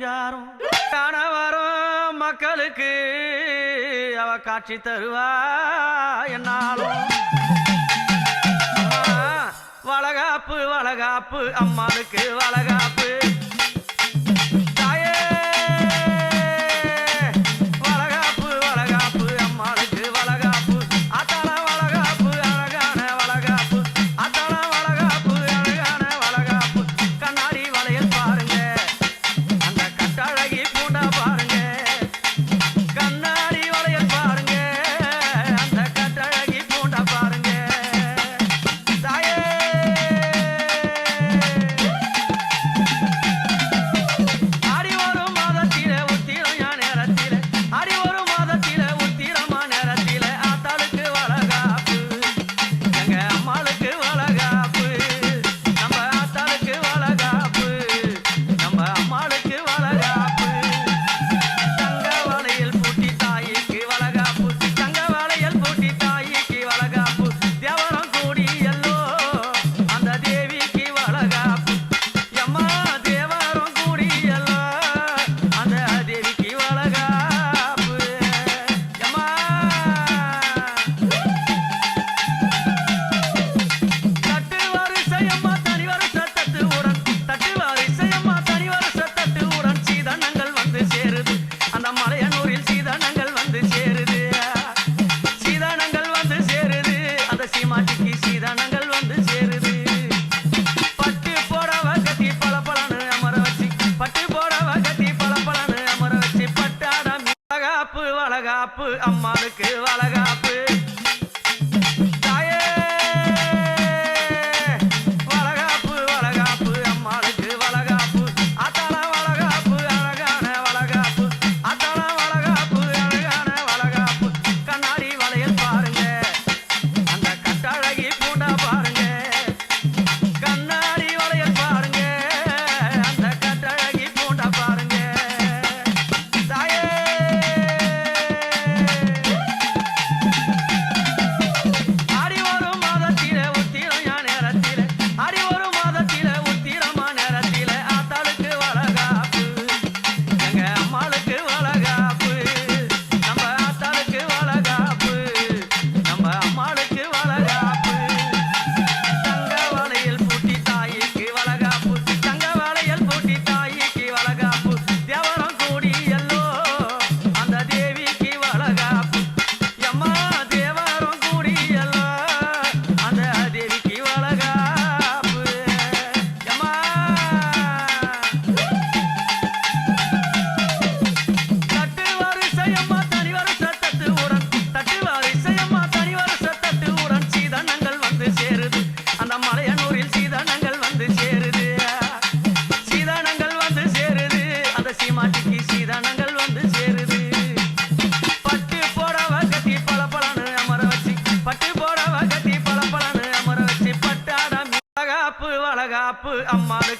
சிங்காரம் காண வரும் மக்களுக்கு அவ காட்சி தருவா என்னாலும் வளகாப்பு வளகாப்பு அம்மாளுக்கு வளகாப்பு வளகாப்பு அம்மாளுக்கு வளகாப்பு தாயே வளகாப்பு வளகாப்பு அம்மாளுக்கு வளகாப்பு அத்தாள வளகாப்பு அழகான வளகாப்பு அத்தாள வளகாப்பு அழகான வளகாப்பு கண்ணாடி வளையல் பாருங்க அந்த கட்டழகி பூண்டா பாருங்க கண்ணாடி வளையல் பாருங்க அந்த கட்டழகி பூண்டா பாருங்க தாயே வளகாப்பு அம்மாளுக்கு